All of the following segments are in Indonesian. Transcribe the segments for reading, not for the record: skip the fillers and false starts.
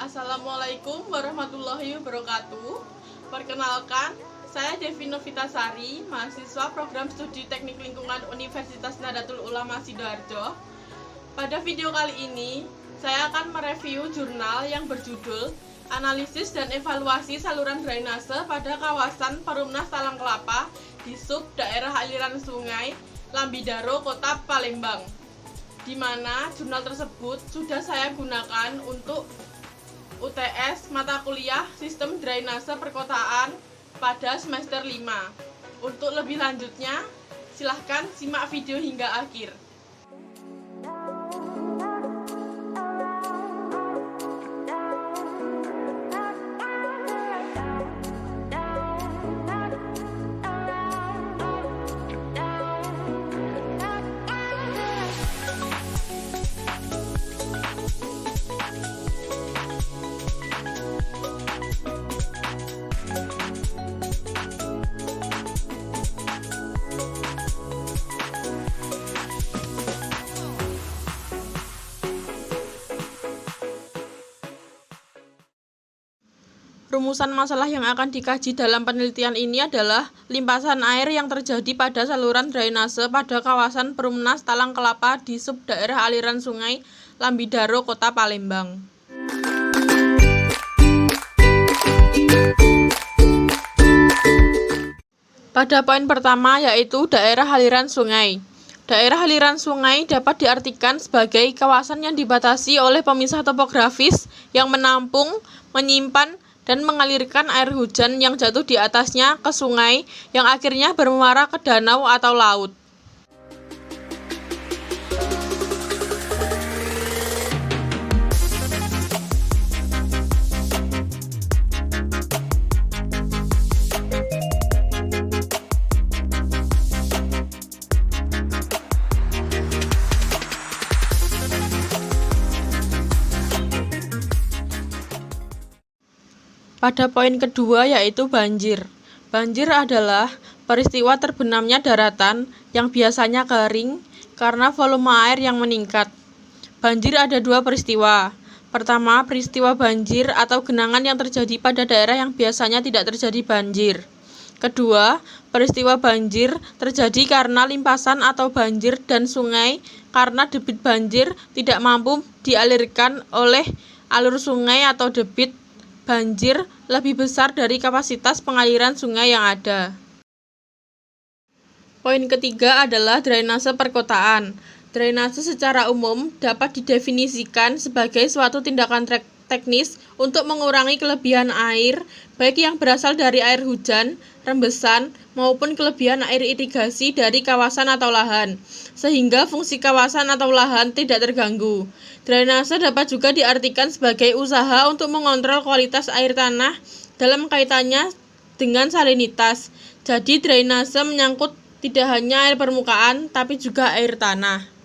Assalamualaikum warahmatullahi wabarakatuh. Perkenalkan, saya Devi Novitasari, mahasiswa program studi Teknik Lingkungan Universitas Nahdlatul Ulama Sidoarjo. Pada video kali ini, saya akan mereview jurnal yang berjudul Analisis dan Evaluasi Saluran Drainase pada Kawasan Perumnas Talang Kelapa di Sub Daerah Aliran Sungai Lambidaro, Kota Palembang, di mana jurnal tersebut sudah saya gunakan untuk UTS mata kuliah Sistem Drainase Perkotaan pada semester 5. Untuk lebih lanjutnya, silahkan simak video hingga akhir. Rumusan masalah yang akan dikaji dalam penelitian ini adalah limpasan air yang terjadi pada saluran drainase pada kawasan Perumnas Talang Kelapa di Sub Daerah Aliran Sungai Lambidaro, Kota Palembang. Pada poin pertama yaitu daerah aliran sungai. Daerah aliran sungai dapat diartikan sebagai kawasan yang dibatasi oleh pemisah topografis yang menampung, menyimpan, dan mengalirkan air hujan yang jatuh di atasnya ke sungai yang akhirnya bermuara ke danau atau laut. Pada poin kedua yaitu banjir. Banjir adalah peristiwa terbenamnya daratan yang biasanya kering karena volume air yang meningkat. Banjir ada dua peristiwa. Pertama, peristiwa banjir atau genangan yang terjadi pada daerah yang biasanya tidak terjadi banjir. Kedua, peristiwa banjir terjadi karena limpasan atau banjir dan sungai karena debit banjir tidak mampu dialirkan oleh alur sungai atau debit banjir lebih besar dari kapasitas pengaliran sungai yang ada. Poin ketiga adalah drainase perkotaan. Drainase secara umum dapat didefinisikan sebagai suatu tindakan teknis untuk mengurangi kelebihan air, baik yang berasal dari air hujan, rembesan, maupun kelebihan air irigasi dari kawasan atau lahan, sehingga fungsi kawasan atau lahan tidak terganggu. Drainase dapat juga diartikan sebagai usaha untuk mengontrol kualitas air tanah dalam kaitannya dengan salinitas. Jadi drainase menyangkut tidak hanya air permukaan, tapi juga air tanah.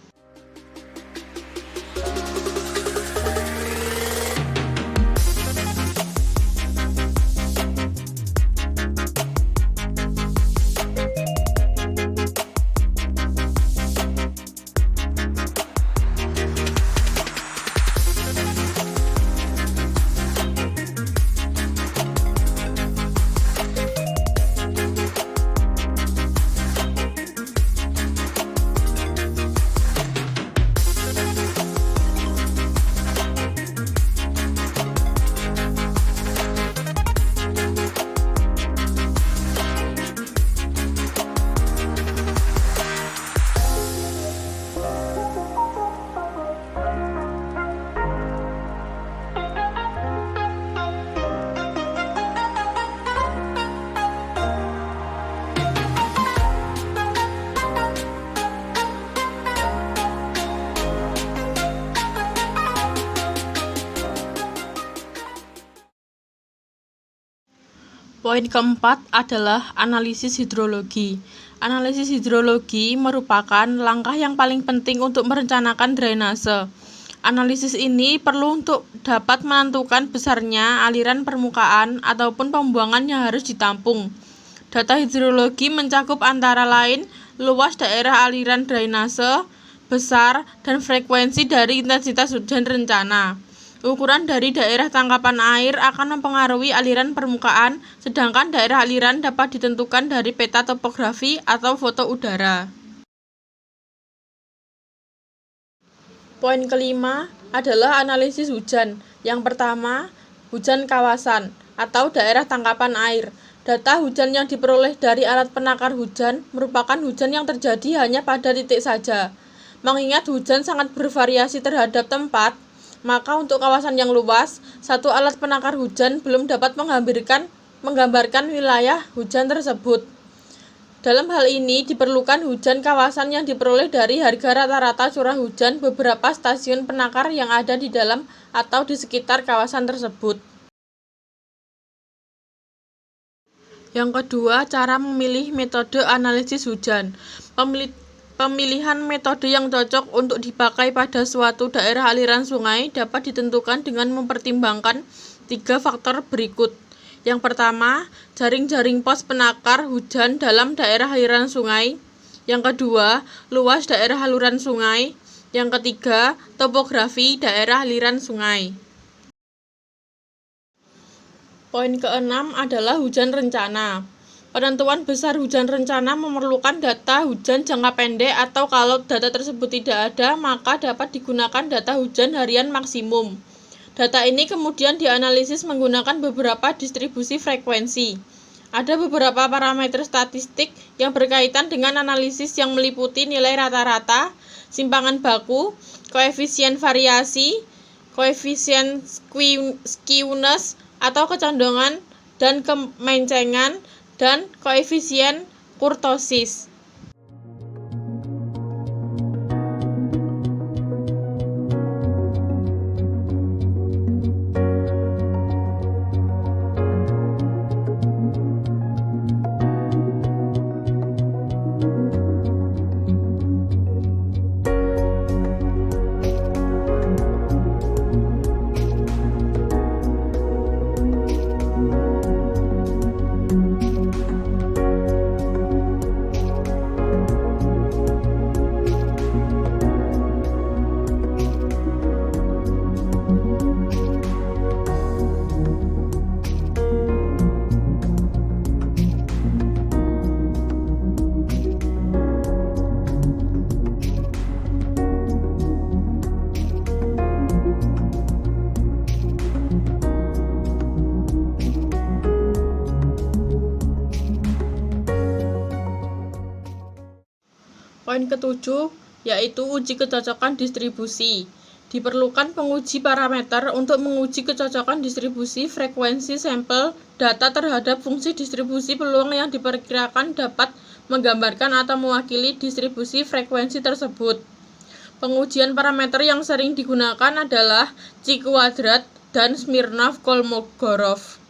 Poin keempat adalah analisis hidrologi. Analisis hidrologi merupakan langkah yang paling penting untuk merencanakan drainase. Analisis ini perlu untuk dapat menentukan besarnya aliran permukaan ataupun pembuangan yang harus ditampung. Data hidrologi mencakup antara lain luas daerah aliran drainase, besar, dan frekuensi dari intensitas hujan rencana. Ukuran dari daerah tangkapan air akan mempengaruhi aliran permukaan, sedangkan daerah aliran dapat ditentukan dari peta topografi atau foto udara. Poin kelima adalah analisis hujan. Yang pertama, hujan kawasan atau daerah tangkapan air. Data hujan yang diperoleh dari alat penakar hujan merupakan hujan yang terjadi hanya pada titik saja. Mengingat hujan sangat bervariasi terhadap tempat, maka untuk kawasan yang luas, satu alat penakar hujan belum dapat menggambarkan wilayah hujan tersebut. Dalam hal ini diperlukan hujan kawasan yang diperoleh dari harga rata-rata curah hujan beberapa stasiun penakar yang ada di dalam atau di sekitar kawasan tersebut. Yang kedua, cara memilih metode analisis hujan. Pemilihan metode yang cocok untuk dipakai pada suatu daerah aliran sungai dapat ditentukan dengan mempertimbangkan 3 faktor berikut. Yang pertama, jaring-jaring pos penakar hujan dalam daerah aliran sungai. Yang kedua, luas daerah aliran sungai. Yang ketiga, topografi daerah aliran sungai. Poin keenam adalah hujan rencana. Penentuan besar hujan rencana memerlukan data hujan jangka pendek atau kalau data tersebut tidak ada, maka dapat digunakan data hujan harian maksimum. Data ini kemudian dianalisis menggunakan beberapa distribusi frekuensi. Ada beberapa parameter statistik yang berkaitan dengan analisis yang meliputi nilai rata-rata, simpangan baku, koefisien variasi, koefisien skewness atau kecondongan dan kemencengan, dan koefisien kurtosis. Poin ketujuh, yaitu uji kecocokan distribusi. Diperlukan penguji parameter untuk menguji kecocokan distribusi frekuensi sampel data terhadap fungsi distribusi peluang yang diperkirakan dapat menggambarkan atau mewakili distribusi frekuensi tersebut. Pengujian parameter yang sering digunakan adalah Chi-kuadrat dan Smirnov-Kolmogorov.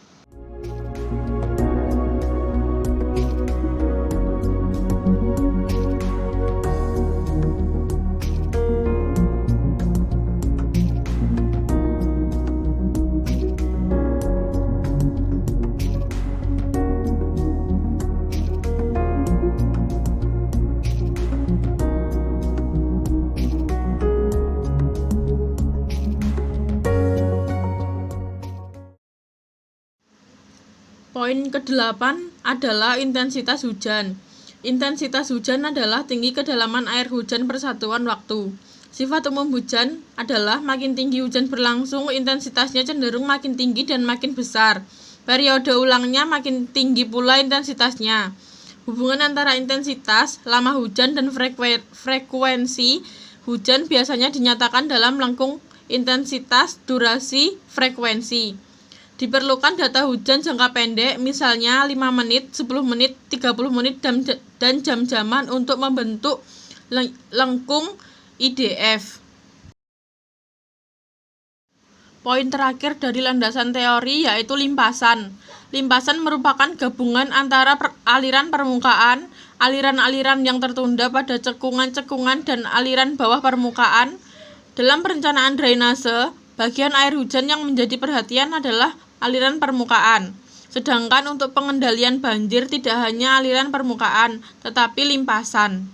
Poin ke-8 adalah intensitas hujan. Intensitas hujan adalah tinggi kedalaman air hujan per satuan waktu. Sifat umum hujan adalah makin tinggi hujan berlangsung, intensitasnya cenderung makin tinggi dan makin besar. Periode ulangnya makin tinggi pula intensitasnya. Hubungan antara intensitas, lama hujan, dan frekuensi hujan biasanya dinyatakan dalam lengkung intensitas, durasi, frekuensi. Diperlukan data hujan jangka pendek, misalnya 5 menit, 10 menit, 30 menit, dan jam-jaman untuk membentuk lengkung IDF. Poin terakhir dari landasan teori yaitu limpasan. Limpasan merupakan gabungan antara aliran permukaan, aliran-aliran yang tertunda pada cekungan-cekungan, dan aliran bawah permukaan. Dalam perencanaan drainase, bagian air hujan yang menjadi perhatian adalah aliran permukaan. Sedangkan untuk pengendalian banjir tidak hanya aliran permukaan, tetapi limpasan.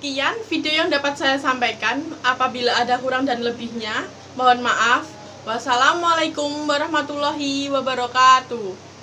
Sekian video yang dapat saya sampaikan. Apabila ada kurang dan lebihnya, mohon maaf. Wassalamualaikum warahmatullahi wabarakatuh.